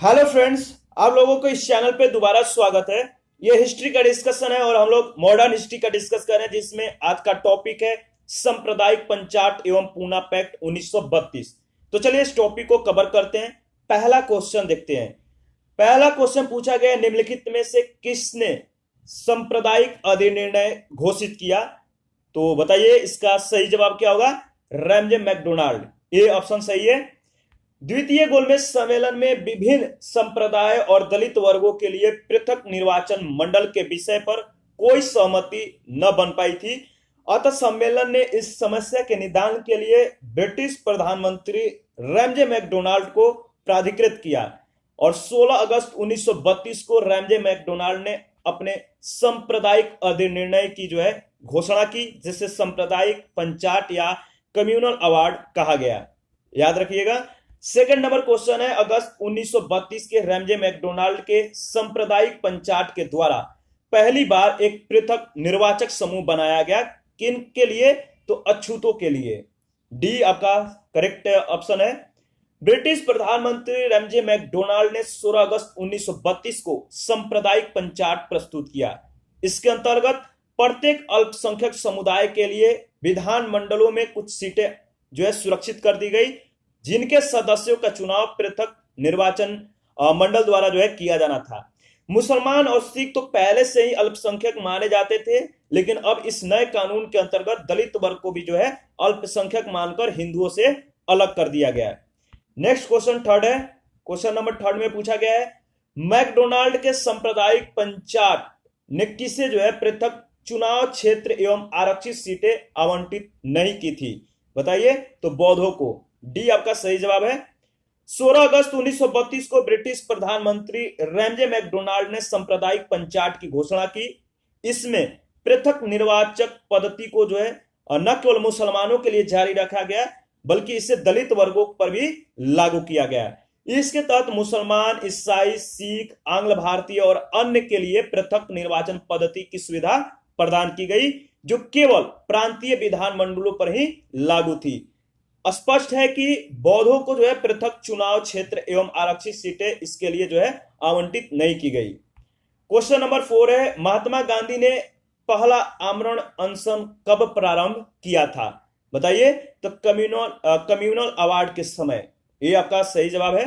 Hello friends, आप लोगों को इस चैनल पे दोबारा स्वागत है। ये हिस्ट्री का डिस्कशन है और हम लोग मॉडर्न हिस्ट्री का डिस्कस कर रहे हैं, जिसमें आज का टॉपिक है सांप्रदायिक पंचाट एवं पूना पैक्ट 1932। तो चलिए इस टॉपिक को कवर करते हैं। पहला क्वेश्चन देखते हैं। पहला क्वेश्चन पूछा गया, निम्नलिखित में से किसने सांप्रदायिक अधिनिर्णय घोषित किया? तो बताइए इसका सही जवाब क्या होगा? Ramsay McDonald. ए ऑप्शन सही है। द्वितीय गोलमेज सम्मेलन में विभिन्न संप्रदाय और दलित वर्गों के लिए पृथक निर्वाचन मंडल के विषय पर कोई सहमति न बन पाई थी। अतः सम्मेलन ने इस समस्या के निदान के लिए ब्रिटिश प्रधानमंत्री रैमजे मैकडोनाल्ड को प्राधिकृत किया और 16 अगस्त 1932 को रैमजे मैकडोनाल्ड ने अपने सांप्रदायिक अधिनिर्णय की घोषणा की, जिसे सांप्रदायिक पंचाट या कम्युनल अवार्ड कहा गया। याद रखिएगा। सेकंड नंबर क्वेश्चन है, अगस्त 1932 के रैमजे मैकडोनाल्ड के सांप्रदायिक पंचाट के द्वारा पहली बार एक पृथक निर्वाचक समूह बनाया गया। किन के लिए? तो अछूतों के लिए। डी आपका करेक्ट ऑप्शन है। ब्रिटिश प्रधानमंत्री रैमजे मैकडोनाल्ड ने 16 अगस्त 1932 को सांप्रदायिक पंचाट प्रस्तुत किया। इसके अंतर्गत प्रत्येक अल्पसंख्यक समुदाय के लिए विधानमंडलों में कुछ सीटें सुरक्षित कर दी गई, जिनके सदस्यों का चुनाव पृथक निर्वाचन मंडल द्वारा किया जाना था। मुसलमान और सिख तो पहले से ही अल्पसंख्यक माने जाते थे, लेकिन अब इस नए कानून के अंतर्गत दलित वर्ग को भी अल्पसंख्यक मानकर हिंदुओं से अलग कर दिया गया है। नेक्स्ट क्वेश्चन थर्ड है। क्वेश्चन नंबर थर्ड में पूछा गया है, मैकडोनाल्ड के सांप्रदायिक पंचाट ने किसे पृथक चुनाव क्षेत्र एवं आरक्षित सीटें आवंटित नहीं की थी? बताइए। तो बौद्धों को। डी आपका सही जवाब है। 16 अगस्त 1932 को ब्रिटिश प्रधानमंत्री रैमजे मैकडोनाल्ड ने सांप्रदायिक पंचाट की घोषणा की। इसमें पृथक निर्वाचक पद्धति को न केवल मुसलमानों के लिए जारी रखा गया, बल्कि इसे दलित वर्गों पर भी लागू किया गया। इसके तहत मुसलमान, ईसाई, सिख, आंग्ल भारतीय और अन्य के लिए पृथक निर्वाचन पद्धति की सुविधा प्रदान की गई, जो केवल प्रांतीय विधानमंडलों पर ही लागू थी। स्पष्ट है कि बौद्धों को पृथक चुनाव क्षेत्र एवं आरक्षित सीटें इसके लिए आवंटित नहीं की गई। क्वेश्चन नंबर 4 है, महात्मा गांधी ने पहला आमरण अनशन कब प्रारंभ किया था? बताइए। तो कम्युनल अवार्ड के समय। ये आपका सही जवाब है।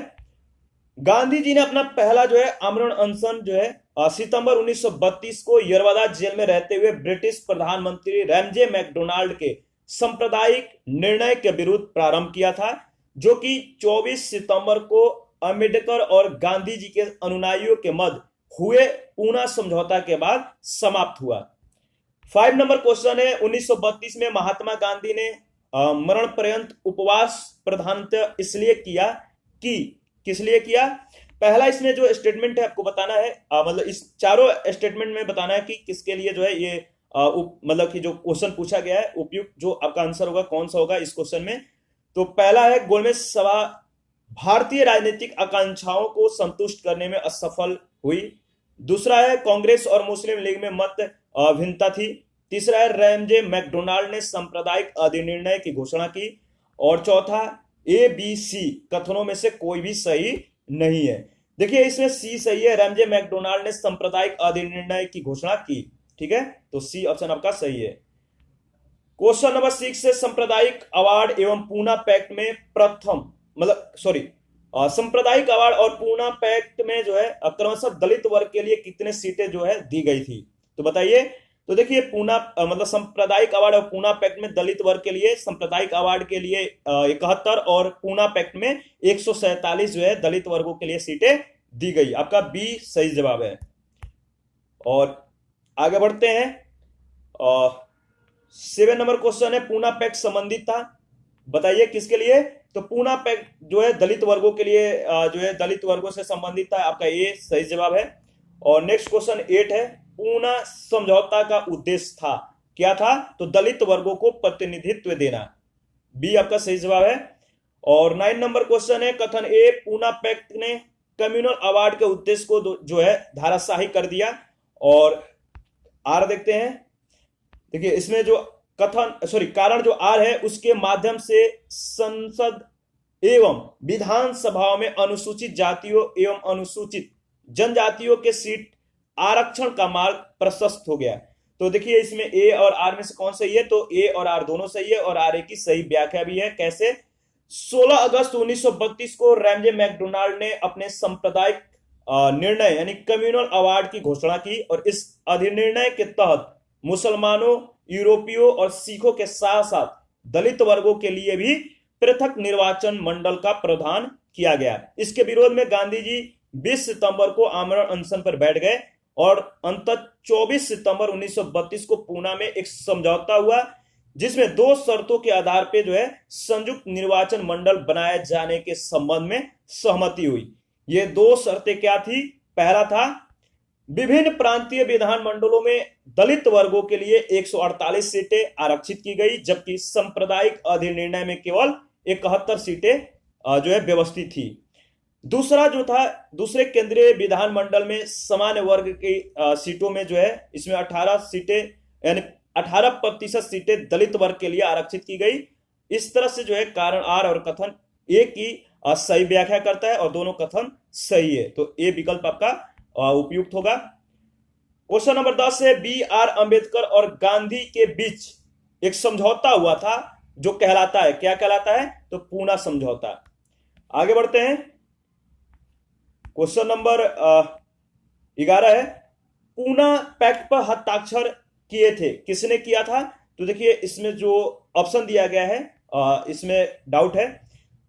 गांधी जी ने अपना पहला आमरण अनशन सितंबर 1932 को यरवदा जेल में रहते हुए ब्रिटिश प्रधानमंत्री रैमजे मैकडोनाल्ड के सांप्रदायिक निर्णय के विरुद्ध प्रारंभ किया था, जो कि 24 सितंबर को अम्बेडकर और गांधी जी के अनुयायियों के मध्य हुए पूना समझौता के बाद समाप्त हुआ। 5 नंबर क्वेश्चन है, 1932 में महात्मा गांधी ने मरण पर्यंत उपवास प्रधानतः इसलिए किया कि किस लिए किया? पहला इसमें जो स्टेटमेंट है आपको बताना है, मतलब इस चारों स्टेटमेंट में बताना है कि किसके लिए ये मतलब कि जो क्वेश्चन पूछा गया है उपयुक्त जो आपका आंसर होगा कौन सा होगा इस क्वेश्चन में। तो पहला है, गोलमेज सभा भारतीय राजनीतिक आकांक्षाओं को संतुष्ट करने में असफल हुई। दूसरा है, कांग्रेस और मुस्लिम लीग में मत भिन्नता थी। तीसरा है, रैमजे मैकडोनाल्ड ने सांप्रदायिक अधिनिर्णय की घोषणा की। और चौथा, ए बी सी कथनों में से कोई भी सही नहीं है। देखिए इसमें सी सही है, रैमजे मैकडोनाल्ड ने सांप्रदायिक अधिनिर्णय की घोषणा की। ठीक है, तो सी ऑप्शन आपका सही है। क्वेश्चन नंबर 6 से, सांप्रदायिक अवार्ड एवं पूना पैक्ट में सांप्रदायिक अवार्ड और पूना पैक्ट में क्रमशः दलित वर्ग के लिए कितने सीटें दी गई थी? तो बताइए। तो देखिए पूना सांप्रदायिक अवार्ड और पूना पैक्ट में दलित वर्ग के लिए सांप्रदायिक अवार्ड के लिए 71 और पूना पैक्ट में 147 दलित वर्गों के लिए सीटें दी गई। आपका बी सही जवाब है। और आगे बढ़ते हैं। 7 नंबर क्वेश्चन है, पूना पैक्ट संबंधित था। बताइए किसके लिए? तो पूना पैक्ट दलित वर्गों के लिए दलित वर्गों से संबंधित था। आपका ए सही जवाब है। और नेक्स्ट क्वेश्चन 8 है, पूना समझौता का उद्देश्य था क्या था? तो दलित वर्गों को प्रतिनिधित्व देना। बी आपका सही जवाब है। और 9 नंबर क्वेश्चन है, कथन ए, पूना पैक्ट ने कम्युनल अवार्ड के उद्देश्य को धाराशाही कर दिया। और आर देखते हैं। देखिए इसमें जो कारण जो आर है, उसके माध्यम से संसद एवं विधानसभाओं में अनुसूचित जातियों एवं अनुसूचित जनजातियों के सीट आरक्षण का मार्ग प्रशस्त हो गया। तो देखिए इसमें ए और आर में से कौन सही है, तो ए और आर दोनों सही है और आर ए की सही व्याख्या भी है। कैसे? 16 अगस्त 1932 को रैमजे मैकडोनाल्ड ने अपने सांप्रदायिक निर्णय यानी कम्युनल अवार्ड की घोषणा की और इस अधिनिर्णय के तहत मुसलमानों, यूरोपियों और सिखों के साथ साथ दलित वर्गों के लिए भी पृथक निर्वाचन मंडल का प्रावधान किया गया। इसके विरोध में गांधी जी 20 सितंबर को आमरण अनशन पर बैठ गए और अंततः 24 सितंबर 1932 को पूना में एक समझौता हुआ जिसमें 2 शर्तों के आधार पर जो है संयुक्त निर्वाचन मंडल बनाए जाने के संबंध में सहमति हुई। ये 2 शर्तें क्या थी? पहला था विभिन्न प्रांतीय विधानमंडलों में दलित वर्गों के लिए 148 सीटें आरक्षित की गई, जबकि सांप्रदायिक अधिनिर्णय में केवल 71 सीटें जो है व्यवस्थित थी। दूसरा जो था, दूसरे केंद्रीय विधानमंडल में सामान्य वर्ग की सीटों में जो है इसमें 18 सीटें यानी 18% सीटें दलित वर्ग के लिए आरक्षित की गई। इस तरह से जो है कारण आर और कथन ए की सही व्याख्या करता है और दोनों कथन सही है, तो ए विकल्प आपका उपयुक्त होगा। क्वेश्चन नंबर 10 है बी आर अंबेडकर और गांधी के बीच एक समझौता हुआ था जो कहलाता है, क्या कहलाता है? तो पूना समझौता। आगे बढ़ते हैं। क्वेश्चन नंबर 11 है पूना पैक्ट पर हस्ताक्षर किए थे, किसने किया था? तो देखिए इसमें जो ऑप्शन दिया गया है इसमें डाउट है।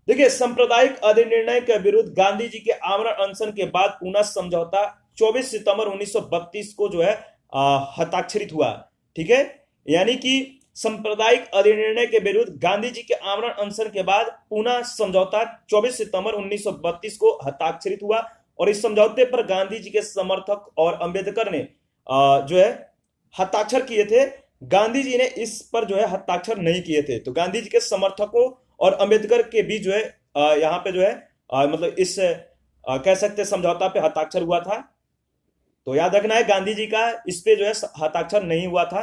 देखिए सांप्रदायिक अधिनिर्णय के विरुद्ध गांधी जी के आमरण अनशन के बाद पूना समझौता 24 सितंबर 1932 को जो है हस्ताक्षरित हुआ। ठीक है, यानी कि सांप्रदायिक अधिनिर्णय के विरुद्ध गांधी जी के आमरण अनशन के बाद पूना समझौता 24 सितंबर 1932 को हस्ताक्षरित हुआ और इस समझौते पर गांधी जी के समर्थक और अंबेडकर ने जो है हस्ताक्षर किए थे। गांधी जी ने इस पर जो है हस्ताक्षर नहीं किए थे, तो गांधी जी के समर्थकों और अंबेडकर के बीच जो है यहाँ पे जो है मतलब इस कह सकते समझौता पे हस्ताक्षर हुआ था। तो याद रखना है गांधी जी का इस पे जो है हस्ताक्षर नहीं हुआ था।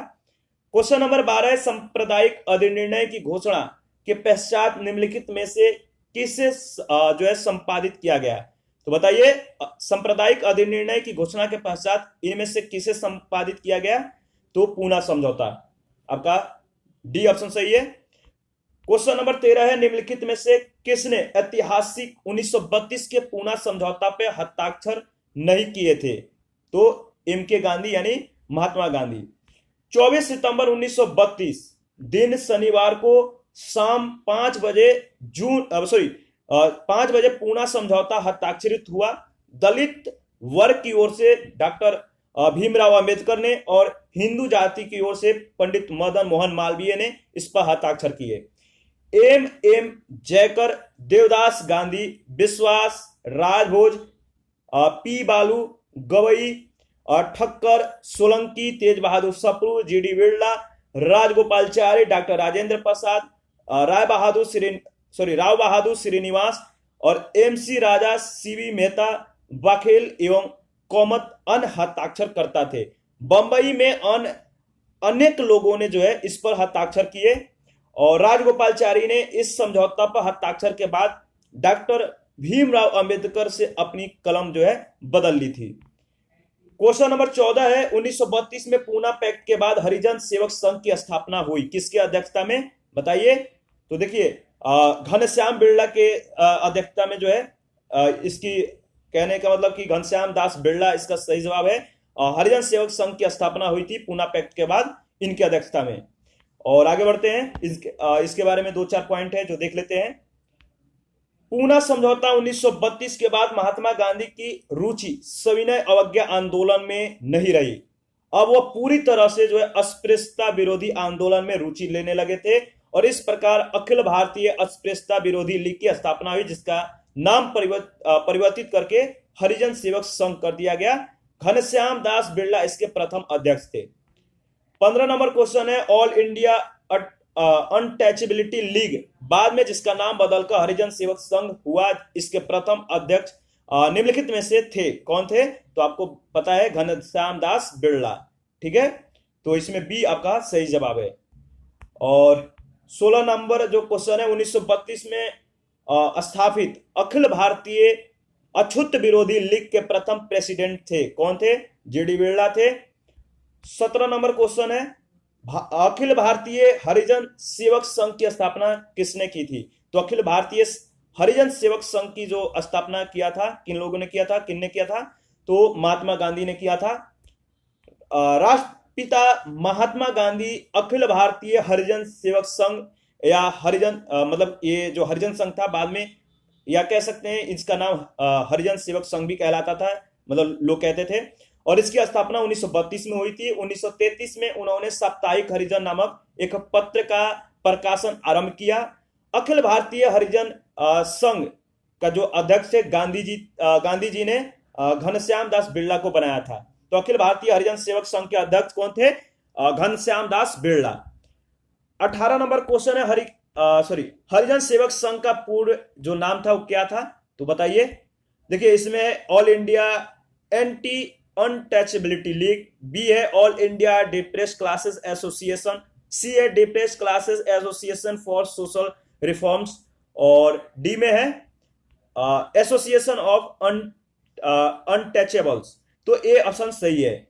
क्वेश्चन नंबर 12 है सांप्रदायिक अधिनिर्णय की घोषणा के पश्चात निम्नलिखित में से किसे जो है संपादित किया गया? तो बताइए सांप्रदायिक अधिनिर्णय की घोषणा के पश्चात इनमें से किसे संपादित किया गया? तो पूना समझौता। आपका डी ऑप्शन सही है। क्वेश्चन नंबर 13 है निम्नलिखित में से किसने ऐतिहासिक 1932 के पूना समझौता पे हस्ताक्षर नहीं किए थे? तो एम के गांधी यानी महात्मा गांधी। 24 सितंबर 1932 दिन शनिवार को शाम 5 बजे 5 बजे पूना समझौता हस्ताक्षरित हुआ। दलित वर्ग की ओर से डॉक्टर भीमराव अंबेडकर ने और हिंदू जाति की ओर से पंडित मदन मोहन मालवीय ने इस पर हस्ताक्षर किए। एम जयकर, देवदास गांधी, विश्वास राजभोज, पी बालू, गवई, ठक्कर, सोलंकी, तेज बहादुर सप्रू, जीडी बिरला, राजगोपालचारी, डॉक्टर राजेंद्र प्रसाद, राव बहादुर श्रीनिवास और एमसी राजा, सीवी मेहता, बघेल एवं कौमत अन्य हस्ताक्षर करता थे। बंबई में अनेक लोगों ने जो है इस पर हस्ताक्षर किए और राजगोपालचारी ने इस समझौता पर हस्ताक्षर के बाद डॉक्टर भीमराव अंबेडकर से अपनी कलम जो है बदल ली थी। क्वेश्चन नंबर 14 है 1932 में पूना पैक्ट के बाद हरिजन सेवक संघ की स्थापना हुई, किसके अध्यक्षता में? बताइए। तो देखिए घनश्याम बिरला के अध्यक्षता में जो है इसकी कहने का मतलब कि घनश्याम दास बिरला इसका सही जवाब है। हरिजन सेवक संघ की स्थापना हुई थी पूना पैक्ट के बाद इनकी अध्यक्षता में। और आगे बढ़ते हैं, इसके बारे में 2-4 पॉइंट है जो देख लेते हैं। पूना समझौता 1932 के बाद महात्मा गांधी की रुचि सविनय अवज्ञा आंदोलन में नहीं रही। अब वह पूरी तरह से जो है अस्पृश्यता विरोधी आंदोलन में रुचि लेने लगे थे और इस प्रकार अखिल भारतीय अस्पृश्यता विरोधी लीग की स्थापना हुई जिसका नाम परिवर्तित करके हरिजन सेवक संघ कर दिया गया। घनश्याम दास बिरला इसके प्रथम अध्यक्ष थे। 15 नंबर क्वेश्चन है ऑल इंडिया अनटचेबिलिटी लीग बाद में जिसका नाम बदलकर हरिजन सेवक संघ हुआ, इसके प्रथम अध्यक्ष निम्नलिखित में से थे, कौन थे? तो आपको पता है घनश्याम दास बिरला। ठीक है, तो इसमें बी आपका सही जवाब है। और 16 नंबर जो क्वेश्चन है 1932 में स्थापित अखिल भारतीय अछूत विरोधी लीग के प्रथम प्रेसिडेंट थे? कौन थे? जीडी बिरला थे। 17 नंबर क्वेश्चन है, अखिल भारतीय हरिजन सेवक संघ की स्थापना किसने की थी? तो अखिल भारतीय हरिजन सेवक संघ की जो स्थापना किया था, किन लोगों ने किया था, किनने किया था? तो महात्मा गांधी ने किया था। राष्ट्रपिता महात्मा गांधी अखिल भारतीय हरिजन सेवक संघ या हरिजन मतलब ये जो हरिजन संघ था बाद में, या कह सकते हैं इसका नाम हरिजन सेवक संघ भी कहलाता था, मतलब लोग कहते थे। और इसकी स्थापना 1932 में हुई थी। 1933 में उन्होंने साप्ताहिक हरिजन नामक एक पत्र का प्रकाशन आरंभ किया। अखिल भारतीय हरिजन संघ का जो अध्यक्ष है गांधी जी ने घनश्याम दास बिरला को बनाया था। तो अखिल भारतीय हरिजन सेवक संघ के अध्यक्ष कौन थे? घनश्याम दास बिरला। 18 नंबर क्वेश्चन है, हरिजन सेवक संघ का पूर्ण जो नाम था वो क्या था? तो बताइए। देखिए इसमें All India anti untouchability league, B है All India depressed classes association, C है depressed classes association for social reforms, और डी में है एसोसिएशन ऑफ अनटचेबल्स। तो ए ऑप्शन सही है।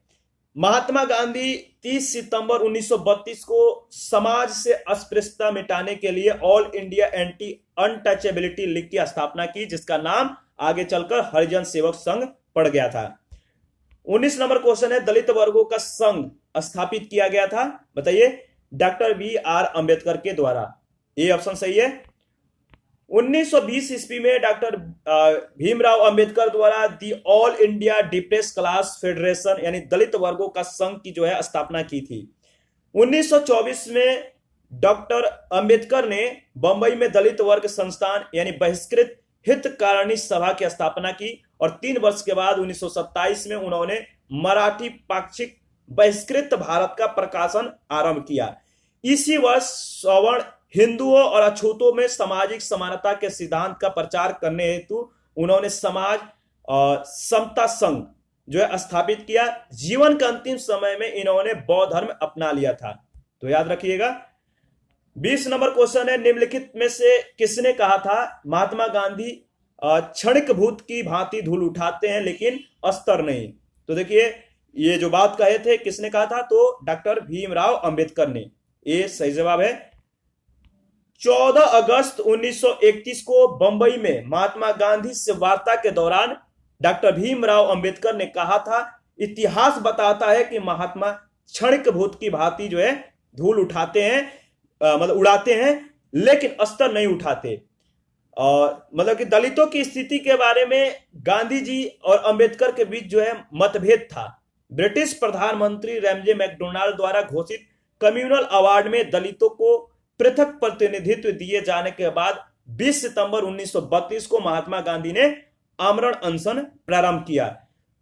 महात्मा गांधी 30 सितंबर 1932 को समाज से अस्पृश्यता मिटाने के लिए all India anti untouchability league की स्थापना की, जिसका नाम आगे चलकर हरिजन सेवक संघ पड़ गया था। 19 नंबर क्वेश्चन है, दलित वर्गों का संघ स्थापित किया गया था? बताइए। Doctor B R. अंबेडकर के द्वारा। ये ऑप्शन सही है। 1920 ईस्वी में डॉक्टर भीमराव अंबेडकर द्वारा the all India depressed class federation यानी दलित वर्गों का संघ की जो है स्थापना की थी। 1924 में डॉक्टर अंबेडकर ने बंबई में दलित वर्ग संस्थान यानी बहिष्कृत हितकारिणी सभा की स्थापना की, और 3 वर्ष के बाद 1927 में उन्होंने मराठी पाक्षिक बहिष्कृत भारत का प्रकाशन आरंभ किया। इसी वर्ष सवर्ण हिंदुओं और अछूतों में सामाजिक समानता के सिद्धांत का प्रचार करने हेतु उन्होंने समाज समता संघ जो है स्थापित किया। जीवन के अंतिम समय में इन्होंने बौद्ध धर्म अपना लिया था। तो याद रखिएगा। 20 नंबर क्वेश्चन है, निम्नलिखित में से किसने कहा था महात्मा गांधी क्षणिक भूत की भांति धूल उठाते हैं लेकिन अस्तर नहीं? तो देखिए ये जो बात कहे थे किसने कहा था? तो डॉक्टर भीमराव अंबेडकर ने। ये सही जवाब है। 14 अगस्त 1931 को बंबई में महात्मा गांधी से वार्ता के दौरान डॉक्टर भीमराव अंबेडकर ने कहा था, इतिहास बताता है कि महात्मा क्षणिक भूत की भांति जो है धूल उठाते हैं, मतलब उड़ाते हैं लेकिन अस्तर नहीं उठाते। और मतलब कि दलितों की स्थिति के बारे में गांधी जी और अंबेडकर के बीच जो है मतभेद था। ब्रिटिश प्रधानमंत्री रैमजे मैकडोनाल्ड द्वारा घोषित कम्युनल अवार्ड में दलितों को पृथक प्रतिनिधित्व दिए जाने के बाद 20 सितंबर 1932 को महात्मा गांधी ने आमरण अनशन प्रारंभ किया।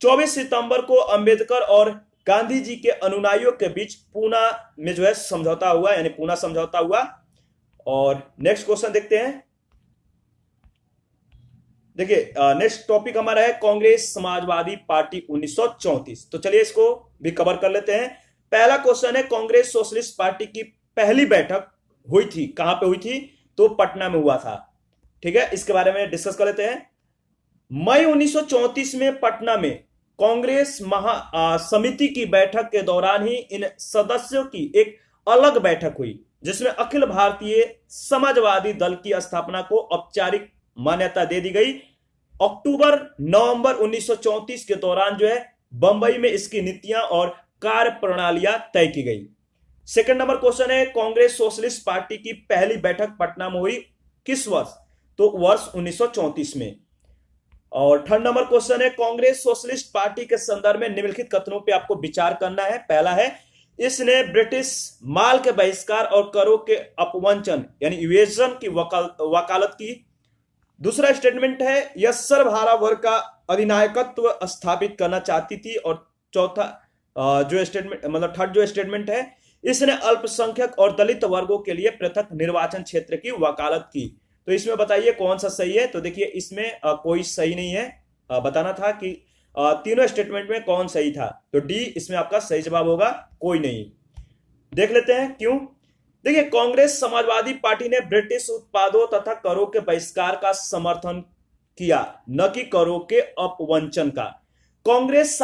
24 सितंबर को अंबेडकर और गांधी जी के अनुयायियों के बीच पूना में जो है समझौता हुआ, यानी पूना समझौता हुआ। और नेक्स्ट क्वेश्चन देखते हैं। देखिए नेक्स्ट टॉपिक हमारा है कांग्रेस समाजवादी पार्टी 1934। तो चलिए इसको भी कवर कर लेते हैं। पहला क्वेश्चन है, कांग्रेस सोशलिस्ट पार्टी की पहली बैठक हुई थी, कहां पे हुई थी? तो पटना में हुआ था। ठीक है, इसके बारे में डिस्कस कर लेते हैं। मई 1934 में पटना में कांग्रेस महा समिति की बैठक के दौरान ही इन सदस्यों की एक अलग बैठक हुई, जिसमें अखिल भारतीय समाजवादी दल की स्थापना को औपचारिक मान्यता दे दी गई। अक्टूबर नवंबर 1934 के दौरान जो है बंबई में इसकी नीतियां और कार्य प्रणालियां तय की गई। सेकंड नंबर क्वेश्चन है, कांग्रेस सोशलिस्ट पार्टी की पहली बैठक पटना में हुई किस वर्ष? तो वर्ष 1934 में। और थर्ड नंबर क्वेश्चन है, कांग्रेस सोशलिस्ट पार्टी के संदर्भ में निम्नलिखित कथनों पे आपको विचार करना है। पहला है, इसने ब्रिटिश माल के बहिष्कार और करों के अपवंचन यानी इवेजन की वकालत की। दूसरा स्टेटमेंट है, यह सर्वहारा वर्ग का अधिनायकत्व स्थापित करना चाहती थी। और चौथा जो स्टेटमेंट मतलब थर्ड जो स्टेटमेंट है, इसने अल्पसंख्यक और दलित वर्गों के लिए पृथक निर्वाचन क्षेत्र की वकालत की। तो इसमें बताइए कौन सा सही है? तो देखिए इसमें कोई सही नहीं है। बताना था कि तीनों स्टेटमेंट में कौन सही था। तो डी इसमें आपका सही जवाब होगा, कोई नहीं। देख लेते हैं क्यों। देखिए, कांग्रेस समाजवादी पार्टी ने ब्रिटिश उत्पादों तथा करों के बहिष्कार का समर्थन किया, न कि करों के अपवंचन का। कांग्रेस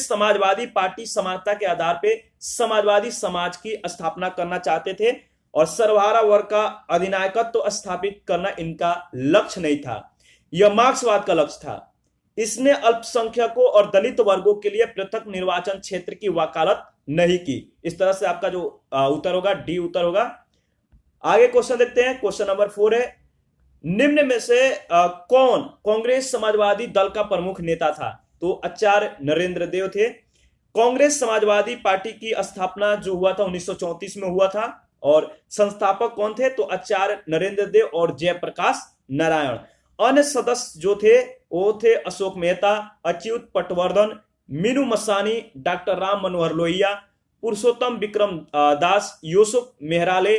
समाजवादी पार्टी समानता के आधार पर समाजवादी समाज की स्थापना करना चाहते थे और सर्वहारा वर्ग का अधिनायकत्व स्थापित करना इनका लक्ष्य नहीं था, यह मार्क्सवाद का लक्ष्य था। इसने अल्पसंख्यकों और दलित वर्गों के लिए पृथक निर्वाचन क्षेत्र की वकालत नहीं की। इस तरह से आपका जो उत्तर होगा डी उत्तर होगा। आगे क्वेश्चन देखते हैं। क्वेश्चन नंबर 4 है, निम्न में से कौन कांग्रेस समाजवादी दल का प्रमुख नेता था? तो आचार्य नरेंद्र देव थे। कांग्रेस समाजवादी पार्टी की स्थापना जो हुआ था 1934 में हुआ था और संस्थापक कौन थे? तो आचार्य नरेंद्र देव और जयप्रकाश नारायण। अन्य सदस्य जो थे वो थे अशोक मेहता, अच्युत पटवर्धन, मीनू मसानी, डॉक्टर राम मनोहर लोहिया, पुरुषोत्तम विक्रम दास, यूसुफ मेहराले,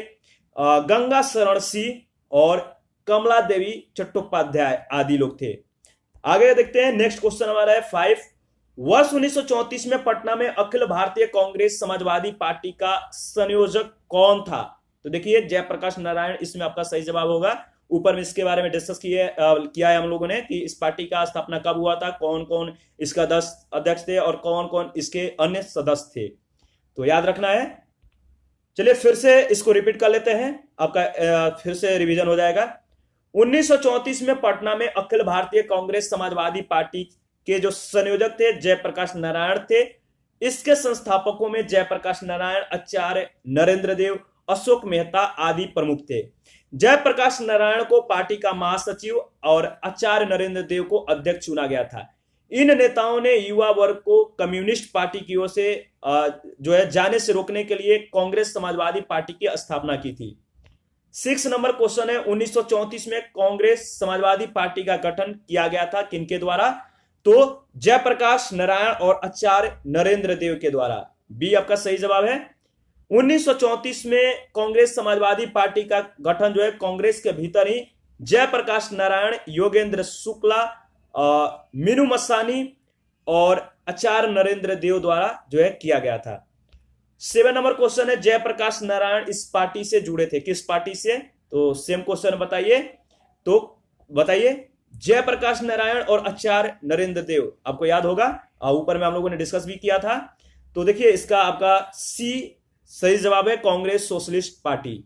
गंगा शरण सिंह और कमला देवी चट्टोपाध्याय आदि लोग थे। आगे देखते हैं। नेक्स्ट क्वेश्चन हमारा है 5। वर्ष 1934 में पटना में अखिल भारतीय कांग्रेस समाजवादी पार्टी का संयोजक कौन था? तो देखिए, जयप्रकाश नारायण इसमें आपका सही जवाब होगा। ऊपर में इसके बारे में डिस्कस किया है हम लोगों ने कि इस पार्टी का स्थापना कब हुआ था, कौन कौन इसका अध्यक्ष थे और कौन कौन इसके अन्य सदस्य थे, तो याद रखना है। चलिए फिर से इसको रिपीट कर लेते हैं, आपका फिर से रिवीजन हो जाएगा। 1934 में पटना में अखिल भारतीय कांग्रेस समाजवादी पार्टी के जो संयोजक थे जयप्रकाश नारायण थे। इसके संस्थापकों में जयप्रकाश नारायण, आचार्य नरेंद्र देव, अशोक मेहता आदि प्रमुख थे। जयप्रकाश नारायण को पार्टी का महासचिव और आचार्य नरेंद्र देव को अध्यक्ष चुना गया था। इन नेताओं ने युवा वर्ग को कम्युनिस्ट पार्टी की ओर से जो है जाने से रोकने के लिए कांग्रेस समाजवादी पार्टी की स्थापना की थी। 6 नंबर क्वेश्चन है, 1934 में कांग्रेस समाजवादी पार्टी का गठन किया गया था किनके द्वारा? तो जयप्रकाश नारायण और आचार्य नरेंद्र देव के द्वारा। बी आपका सही जवाब है। 1934 में कांग्रेस समाजवादी पार्टी का गठन जो है कांग्रेस के भीतर ही जयप्रकाश नारायण, योगेंद्र शुक्ला, मीनू मसानी और आचार्य नरेंद्र देव द्वारा जो है किया गया था। 7 नंबर क्वेश्चन है, जयप्रकाश नारायण इस पार्टी से जुड़े थे, किस पार्टी से? तो सेम क्वेश्चन बताइए, तो बताइए। जयप्रकाश नारायण और आचार्य नरेंद्र देव, आपको याद होगा, ऊपर में हम लोगों ने डिस्कस भी किया था। तो देखिए इसका आपका सी सही जवाब है, कांग्रेस सोशलिस्ट पार्टी।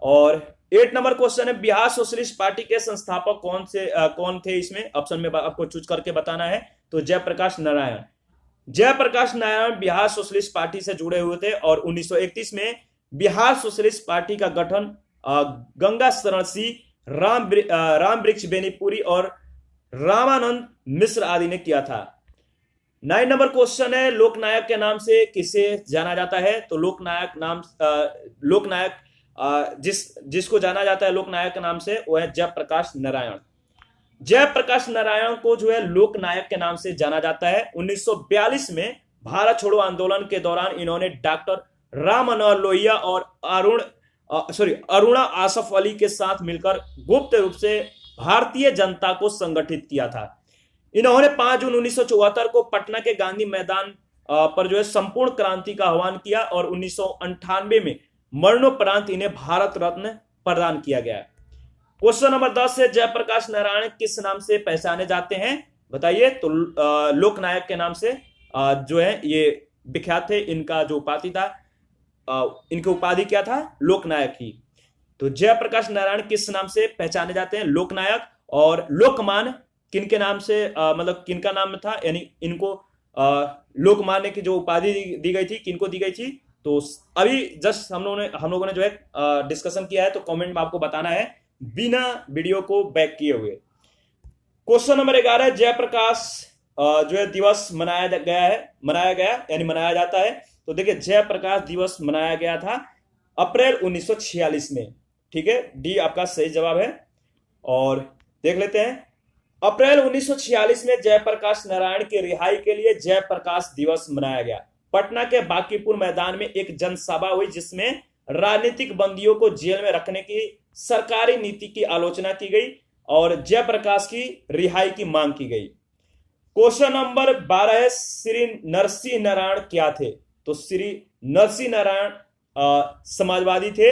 और 8 नंबर क्वेश्चन है, बिहार सोशलिस्ट पार्टी के संस्थापक कौन थे? इसमें ऑप्शन में आपको चूज करके बताना है। तो जयप्रकाश नारायण। जयप्रकाश नारायण बिहार सोशलिस्ट पार्टी से जुड़े हुए थे और 1931 में बिहार सोशलिस्ट पार्टी का गठन गंगा शरण सिंह, राम वृक्ष बेनीपुरी और रामानंद मिश्र आदि ने किया था। 9 नंबर क्वेश्चन है, लोकनायक के नाम से किसे जाना जाता है? तो लोकनायक जिसको जाना जाता है लोकनायक के नाम से वो है जयप्रकाश नारायण। जयप्रकाश नारायण को जो है लोकनायक के नाम से जाना जाता है। 1942 में भारत छोड़ो आंदोलन के दौरान इन्होंने डॉक्टर राम मनोहर लोहिया और अरुणा आसफ अली के साथ मिलकर गुप्त रूप से भारतीय जनता को संगठित किया था। इन्होंने 5 जून 1974 को पटना के गांधी मैदान पर जो है संपूर्ण क्रांति का आह्वान किया और 1998 में मरणोपरांत इन्हें भारत रत्न प्रदान किया गया। क्वेश्चन नंबर 10 है, जयप्रकाश नारायण किस नाम से पहचाने जाते हैं? बताइए। तो लोकनायक के नाम से जो है ये विख्यात थे। इनका जो उपाधि था, इनकी उपाधि क्या था? लोकनायक ही। तो जयप्रकाश नारायण किस नाम से पहचाने जाते हैं? लोकनायक। और लोकमान किनके नाम से मतलब किनका नाम था? यानी इनको लोकमान्य की जो उपाधि दी गई थी, किनको दी गई थी? तो अभी जस्ट हम लोगों ने जो है डिस्कशन किया है, तो कमेंट में आपको बताना है बिना वीडियो को बैक किए हुए। क्वेश्चन नंबर 11, जयप्रकाश जो है दिवस मनाया गया यानी मनाया जाता है। तो देखिए जयप्रकाश दिवस मनाया गया था अप्रैल 1946 में। ठीक है, डी आपका सही जवाब है। और देख लेते हैं, अप्रैल 1946 में जयप्रकाश नारायण की रिहाई के लिए जयप्रकाश दिवस मनाया गया। पटना के बांकीपुर मैदान में एक जनसभा हुई जिसमें राजनीतिक बंदियों को जेल में रखने की सरकारी नीति की आलोचना की गई और जयप्रकाश की रिहाई की मांग की गई। क्वेश्चन नंबर 12 है, श्री नरसिंह नारायण क्या थे? तो श्री नरसिंह नारायण समाजवादी थे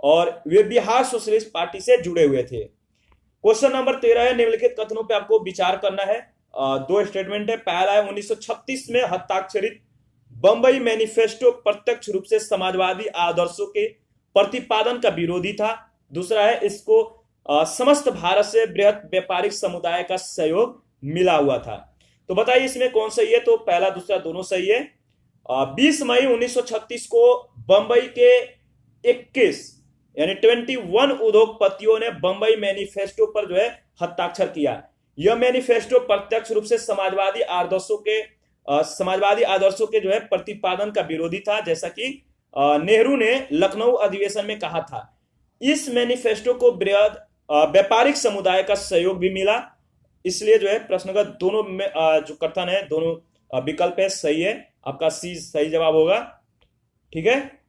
और वे बिहार सोशलिस्ट पार्टी से जुड़े हुए थे। क्वेश्चन नंबर 13 है, निम्नलिखित कथनों पे आपको विचार करना है। दो स्टेटमेंट है। पहला है 1936 में हस्ताक्षरित बंबई मैनिफेस्टो प्रत्यक्ष रूप से समाजवादी आदर्शों के प्रतिपादन का विरोधी था। दूसरा है इसको समस्त भारत से बृहत व्यापारिक समुदाय का सहयोग मिला हुआ था। तो बताइए इसमें कौन सही है। तो पहला दूसरा दोनों सही है। 20 मई 1936 को बंबई के 21 यानी 21 उद्योगपतियों ने बंबई मैनिफेस्टो पर जो है हस्ताक्षर किया। यह मैनिफेस्टो प्रत्यक्ष रूप से समाजवादी आदर्शों के जो है प्रतिपादन का विरोधी था, जैसा कि नेहरू ने लखनऊ अधिवेशन में कहा था। इस मैनिफेस्टो को बृहद व्यापारिक समुदाय का सहयोग भी मिला, इसलिए जो है प्रश्न का दोनों में जो कथन है दोनों विकल्प है सही है। आपका सी सही जवाब होगा। ठीक है।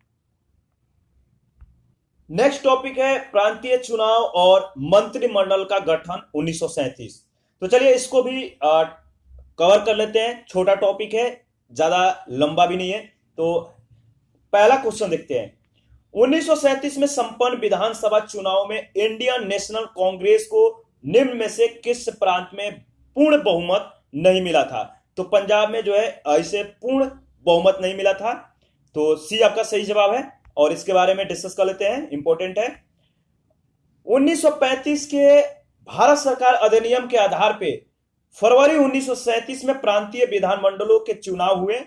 नेक्स्ट टॉपिक है प्रांतीय चुनाव और मंत्रिमंडल का गठन 1937। तो चलिए इसको भी कवर कर लेते हैं। छोटा टॉपिक है, ज्यादा लंबा भी नहीं है। तो पहला क्वेश्चन देखते हैं। 1937 में संपन्न विधानसभा चुनाव में इंडियन नेशनल कांग्रेस को निम्न में से किस प्रांत में पूर्ण बहुमत नहीं मिला था। तो पंजाब में जो है इसे पूर्ण बहुमत नहीं मिला था। तो सी आपका सही जवाब है और इसके बारे में डिस्कस कर लेते हैं, इंपॉर्टेंट है। 1935 के भारत सरकार अधिनियम के आधार पे फरवरी 1937 में प्रांतीय विधानमंडलों के चुनाव हुए,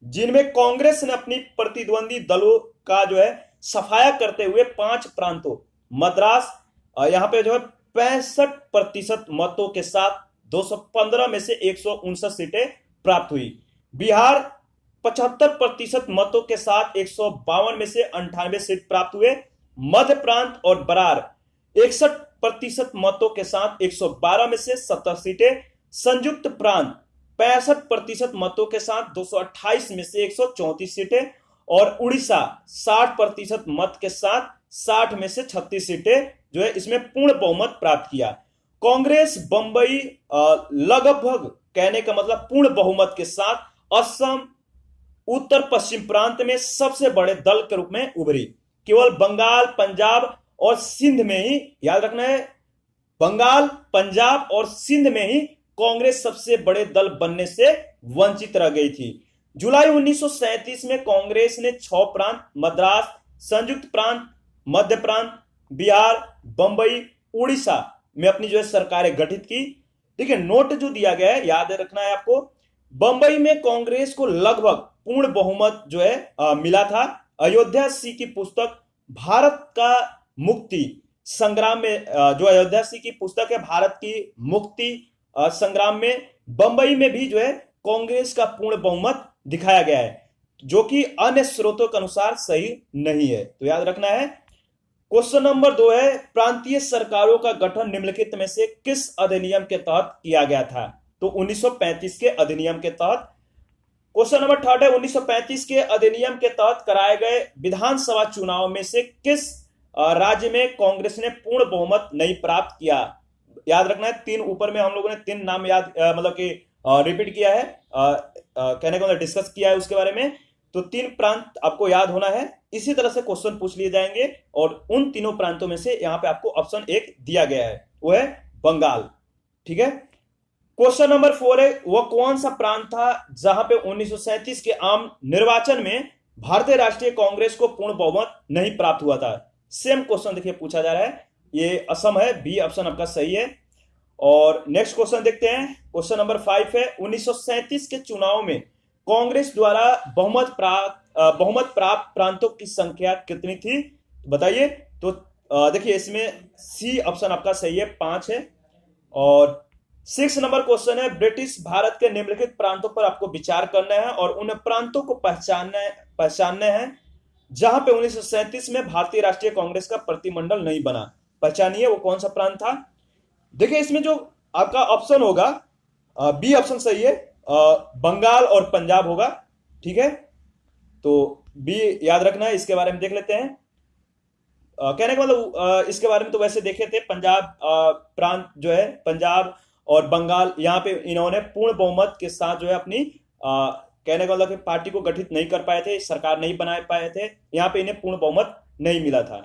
जिनमें कांग्रेस ने अपनी प्रतिद्वंदी दलों का जो है सफाया करते हुए 5 प्रांतों मद्रास यहां पे जो है 65% मतों के साथ 215 में से 159 सीटें प्राप्त हुई। बिहार 75% मतों के साथ 152 में से 98 सीट प्राप्त हुए। मध्य प्रांत और बरार 61% मतों के साथ 112 में से 70 सीटें। संयुक्त प्रांत 65% मतों के साथ 228 में से 134 सीटें और उड़ीसा 60% मत के साथ 60 में से 36 सीटें जो है इसमें पूर्ण बहुमत प्राप्त किया। कांग्रेस बंबई लगभग कहने का मतलब पूर्ण बहुमत के साथ असम उत्तर पश्चिम प्रांत में सबसे बड़े दल के रूप में उभरी। केवल बंगाल, पंजाब और सिंध में ही, याद रखना है, बंगाल, पंजाब और सिंध में ही कांग्रेस सबसे बड़े दल बनने से वंचित रह गई थी। जुलाई 1937 में कांग्रेस ने 6 प्रांत मद्रास, संयुक्त प्रांत, मध्य प्रांत, बिहार, बंबई, उड़ीसा में अपनी जो है सरकारें गठित की। ठीक है। नोट जो दिया गया है याद रखना है आपको। बंबई में कांग्रेस को लगभग पूर्ण बहुमत जो है मिला था। अयोध्या सिंह की पुस्तक भारत का मुक्ति संग्राम में जो अयोध्या सिंह की पुस्तक है भारत की मुक्ति संग्राम में बंबई में भी जो है कांग्रेस का पूर्ण बहुमत दिखाया गया है, जो कि अन्य स्रोतों के अनुसार सही नहीं है। तो याद रखना है। क्वेश्चन नंबर 2 है, प्रांतीय सरकारों का गठन निम्नलिखित में से किस अधिनियम के तहत किया गया था। तो 1935 के अधिनियम के तहत। क्वेश्चन नंबर 3 है, 1935 के अधिनियम के तहत कराए गए विधानसभा चुनाव में से किस राज्य में कांग्रेस ने पूर्ण बहुमत नहीं प्राप्त किया। याद रखना है, 3 ऊपर में हम लोगों ने 3 नाम याद मतलब कि रिपीट किया है, कहने का मतलब डिस्कस किया है उसके बारे में। तो 3 प्रांत आपको याद होना है। इसी तरह से क्वेश्चन पूछ लिए जाएंगे और उन तीनों प्रांतों में से यहां पे आपको ऑप्शन 1 दिया गया है, वो है बंगाल। ठीक है। क्वेश्चन नंबर 4 है, वह कौन सा प्रांत था जहां पे 1937 के आम निर्वाचन में भारतीय राष्ट्रीय कांग्रेस को पूर्ण बहुमत नहीं प्राप्त हुआ था। सेम क्वेश्चन देखिए पूछा जा रहा है, ये असम है, बी ऑप्शन आपका सही है। और नेक्स्ट क्वेश्चन देखते हैं। क्वेश्चन नंबर 5 है, 1937 के चुनाव में कांग्रेस द्वारा बहुमत प्राप्त प्रांतों की संख्या कितनी थी बताइए। तो देखिए इसमें सी ऑप्शन आपका सही है, 5 है। और 6 नंबर क्वेश्चन है, ब्रिटिश भारत के निम्नलिखित प्रांतों पर आपको विचार करना है और उन प्रांतों को पहचानना है जहां पे 1937 में भारतीय राष्ट्रीय कांग्रेस का प्रतिमंडल नहीं बना। पहचानिए वो कौन सा प्रांत था। देखिए इसमें जो आपका ऑप्शन होगा बी ऑप्शन सही है, बंगाल और पंजाब होगा। ठीक है। तो बी याद रखना है। इसके बारे में देख लेते हैं। कहने का मतलब इसके बारे में तो वैसे देखे थे, पंजाब प्रांत जो है, पंजाब और बंगाल, यहां पे इन्होंने पूर्ण बहुमत के साथ जो है अपनी कहने का मतलब कि पार्टी को गठित नहीं कर पाए थे, सरकार नहीं बना पाए थे, यहाँ पे इन्हें पूर्ण बहुमत नहीं मिला था।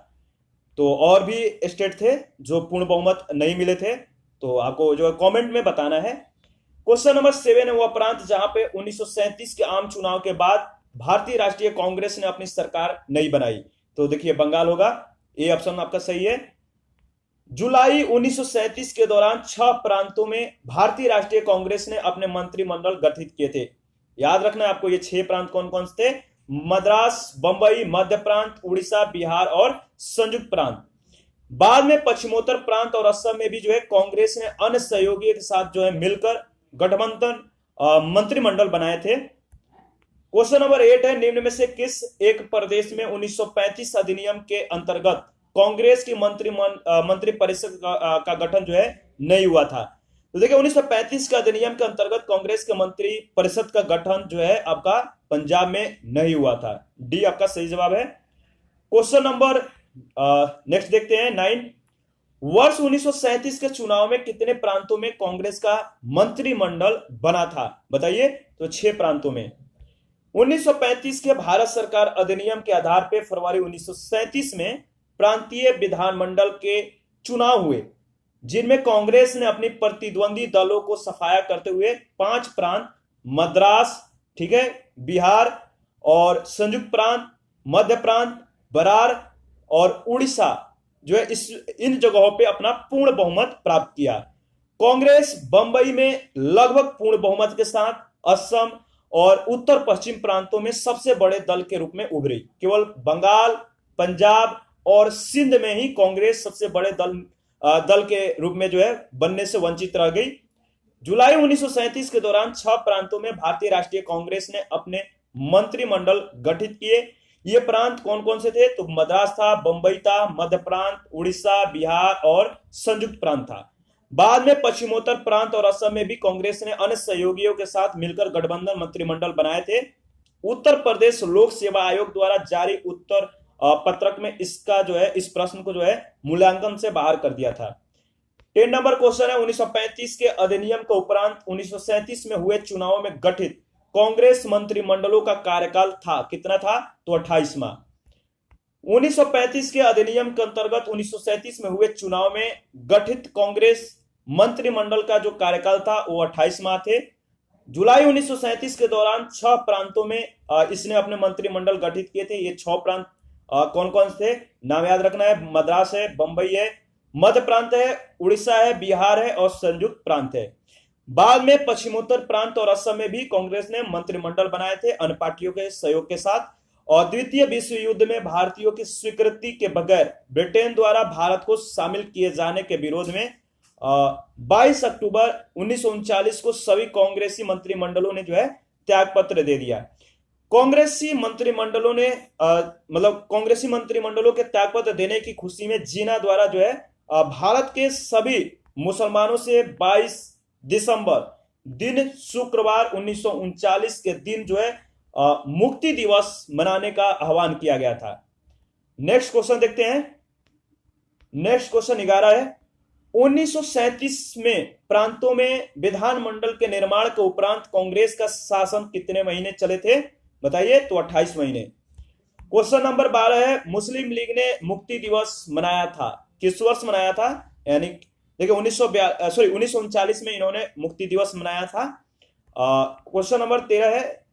तो और भी स्टेट थे जो पूर्ण बहुमत नहीं मिले थे, तो आपको जो है कमेंट में बताना है। क्वेश्चन नंबर 7 है वो प्रांत जहां पे 1937 के आम चुनाव के बाद भारतीय राष्ट्रीय कांग्रेस ने अपनी सरकार नहीं बनाई। तो देखिए बंगाल होगा, ए ऑप्शन आपका सही है। जुलाई 1937 के दौरान 6 प्रांतों में भारतीय राष्ट्रीय कांग्रेस ने अपने मंत्रिमंडल गठित किए थे। याद रखना है आपको, ये 6 प्रांत कौन कौन से थे? मद्रास, बंबई, मध्य प्रांत, उड़ीसा, बिहार और संयुक्त प्रांत। बाद में पश्चिमोत्तर प्रांत और असम में भी जो है कांग्रेस ने अन्य सहयोगियों के साथ जो है मिलकर गठबंधन मंत्रिमंडल बनाए थे। क्वेश्चन नंबर 8 है निम्न में से किस एक प्रदेश में 1935 अधिनियम के अंतर्गत कांग्रेस की मंत्रिपरिषद का गठन जो है नहीं हुआ था? तो देखिए 1935 के अधिनियम के अंतर्गत कांग्रेस के मंत्री परिषद का गठन जो है आपका पंजाब में नहीं हुआ था। डी आपका सही जवाब है। क्वेश्चन नंबर नेक्स्ट देखते हैं 9। वर्ष 1937 के चुनाव में कितने प्रांतों में कांग्रेस का मंत्रिमंडल बना था? बताइए। तो 6 प्रांतों में। 1935 के भारत सरकार अधिनियम के आधार पर फरवरी 1937 में प्रांतीय विधानमंडल के चुनाव हुए, जिनमें कांग्रेस ने अपनी प्रतिद्वंदी दलों को सफाया करते हुए 5 प्रांत मद्रास, ठीक है, बिहार और संयुक्त प्रांत, मध्य प्रांत, बरार और उड़ीसा जो है इन जगहों पे अपना पूर्ण बहुमत प्राप्त किया। कांग्रेस बंबई में लगभग पूर्ण बहुमत के साथ असम और उत्तर पश्चिम प्रांतों में सबसे बड़े दल के रूप में उभरी। केवल बंगाल, पंजाब और सिंध में ही कांग्रेस सबसे बड़े दल के रूप में जो है बनने से वंचित रह गई। जुलाई 1937 के दौरान 6 प्रांतों में भारतीय राष्ट्रीय कांग्रेस ने अपने मंत्रिमंडल गठित किए। ये प्रांत कौन कौन से थे? तो मद्रास था, बंबई था, मध्य प्रांत, उड़ीसा, बिहार और संयुक्त प्रांत था। बाद में पश्चिमोत्तर प्रांत और असम में भी कांग्रेस ने अन्य सहयोगियों के साथ मिलकर गठबंधन मंत्रिमंडल बनाए थे। उत्तर प्रदेश लोक सेवा आयोग द्वारा जारी उत्तर पत्रक में इसका जो है इस प्रश्न को जो है मूल्यांकन से बाहर कर दिया था। 10 नंबर क्वेश्चन है 1935 के अधिनियम के उपरांत 1937 में हुए चुनावों में गठित कांग्रेस मंत्रिमंडलों का कार्यकाल था कितना था? तो 28 माह। 1935 के अधिनियम के अंतर्गत 1937 में हुए चुनाव में गठित कांग्रेस मंत्रिमंडल का जो कार्यकाल था वो 28 माह थे। जुलाई 1937 के दौरान 6 प्रांतों में इसने अपने मंत्रिमंडल गठित किए थे। ये 6 प्रांत कौन कौन से? नाम याद रखना है, मद्रास है, बंबई है, मध्य प्रांत है, उड़ीसा है, बिहार है और संयुक्त प्रांत है। बाद में पश्चिमोत्तर प्रांत और असम में भी कांग्रेस ने मंत्रिमंडल बनाए थे अन्य पार्टियों के सहयोग के साथ। और द्वितीय विश्व युद्ध में भारतीयों की स्वीकृति के बगैर ब्रिटेन द्वारा भारत को शामिल किए जाने के विरोध में 22 अक्टूबर 1939 को सभी कांग्रेसी मंत्रिमंडलों ने जो है त्याग पत्र दे दिया। कांग्रेसी मंत्रिमंडलों ने कांग्रेसी मंत्रिमंडलों के त्यागपत्र देने की खुशी में जिन्ना द्वारा जो है भारत के सभी मुसलमानों से 22 दिसंबर दिन शुक्रवार 1939 के दिन जो है मुक्ति दिवस मनाने का आह्वान किया गया था। नेक्स्ट क्वेश्चन देखते हैं। नेक्स्ट क्वेश्चन 11 है 1937 में प्रांतों में विधानमंडल के निर्माण के उपरांत कांग्रेस का शासन कितने महीने चले थे? बताइए। तो 28 महीने। क्वेश्चन नंबर 12 है मुस्लिम लीग ने मुक्ति दिवस मनाया था किस वर्ष मनाया था? यानी देखिए 1939 में इन्होंने मुक्ति दिवस मनाया था। क्वेश्चन नंबर 13 है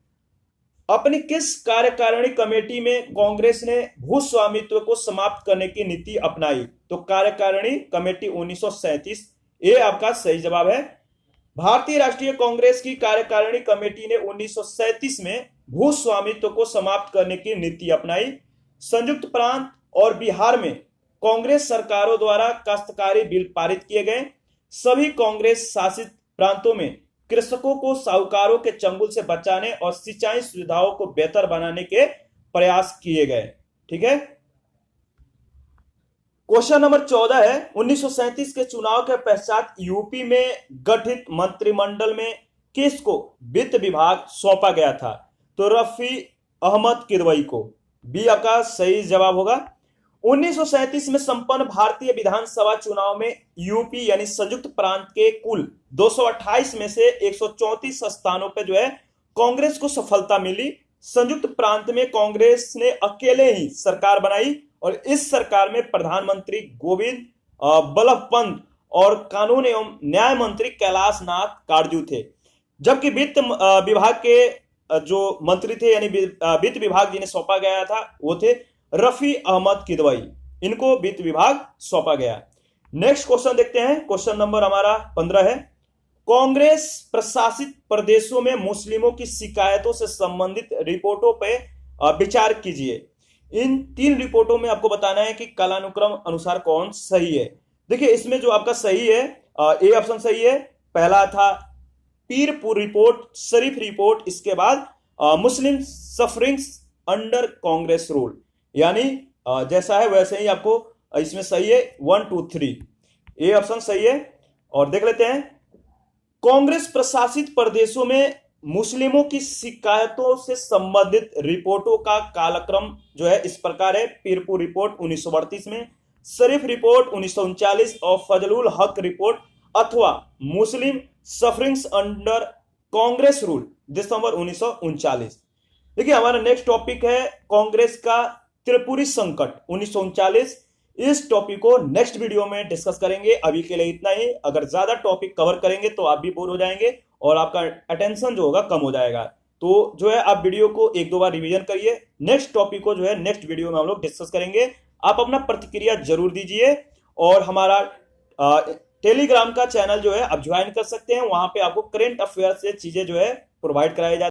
अपनी किस कार्यकारिणी कमेटी में कांग्रेस ने भू स्वामित्व को समाप्त करने की नीति अपनाई? तो कार्यकारिणी कमेटी 1937, ये आपका सही जवाब है। भारतीय राष्ट्रीय कांग्रेस की कार्यकारिणी कमेटी ने 1937 में भू स्वामित्व को समाप्त करने की नीति अपनाई। संयुक्त प्रांत और बिहार में कांग्रेस सरकारों द्वारा काश्तकारी बिल पारित किए गए। सभी कांग्रेस शासित प्रांतों में कृषकों को साहूकारों के चंगुल से बचाने और सिंचाई सुविधाओं को बेहतर बनाने के प्रयास किए गए। ठीक है। क्वेश्चन नंबर 14 है 1937 के चुनाव के पश्चात यूपी में गठित मंत्रिमंडल में किसको वित्त विभाग सौंपा गया था? तो रफी अहमद किदवई को। बी आपका सही जवाब होगा। 1937 में संपन्न भारतीय विधानसभा चुनाव में यूपी यानी संयुक्त प्रांत के कुल 228 में से 134 स्थानों पर जो है कांग्रेस को सफलता मिली। संयुक्त प्रांत में कांग्रेस ने अकेले ही सरकार बनाई और इस सरकार में प्रधानमंत्री गोविंद बल्लभ पंत और कानून एवं न्याय मंत्री कैलाश नाथ काटजू थे। जबकि वित्त विभाग के जो मंत्री थे यानी वित्त विभाग जिन्हें सौंपा गया था वो थे रफी अहमद किदवई, इनको वित्त विभाग सौंपा गया। नेक्स्ट क्वेश्चन देखते हैं, क्वेश्चन नंबर हमारा 15 है, कांग्रेस प्रशासित प्रदेशों में मुस्लिमों की शिकायतों से संबंधित रिपोर्टों पर विचार कीजिए। इन 3 रिपोर्टों में आपको बताना है कि कालानुक्रम अनुसार कौन सही है। देखिए इसमें जो आपका सही है ए ऑप्शन सही है। पहला था पीरपुर रिपोर्ट, शरीफ रिपोर्ट, इसके बाद मुस्लिम सफरिंग्स अंडर कांग्रेस रूल, यानी जैसा है वैसे ही आपको इसमें सही है 1 2 3, ए ऑप्शन सही है। और देख लेते हैं, कांग्रेस प्रशासित प्रदेशों में मुस्लिमों की शिकायतों से संबंधित रिपोर्टों का कालक्रम जो है इस प्रकार है। पीरपुर रिपोर्ट 1938 में, शरीफ रिपोर्ट 1939 और फजलुल हक रिपोर्ट अथवा Muslim sufferings under Congress rule December 1939। देखिए हमारा नेक्स्ट टॉपिक है कांग्रेस का त्रिपुरी संकट 1939। इस टॉपिक को नेक्स्ट वीडियो में डिस्कस करेंगे। अभी के लिए इतना ही। अगर ज्यादा टॉपिक कवर करेंगे तो आप भी बोर हो जाएंगे और आपका अटेंशन जो होगा कम हो जाएगा। तो जो है आप वीडियो को 1-2 बार रिवीजन करिए। नेक्स्ट टॉपिक को जो है नेक्स्ट वीडियो में हम लोग डिस्कस करेंगे। आप अपना प्रतिक्रिया जरूर दीजिए और हमारा टेलीग्राम का चैनल जो है आप ज्वाइन कर सकते हैं। वहां पे आपको करेंट अफेयर से चीजें जो है प्रोवाइड कराई जाती है।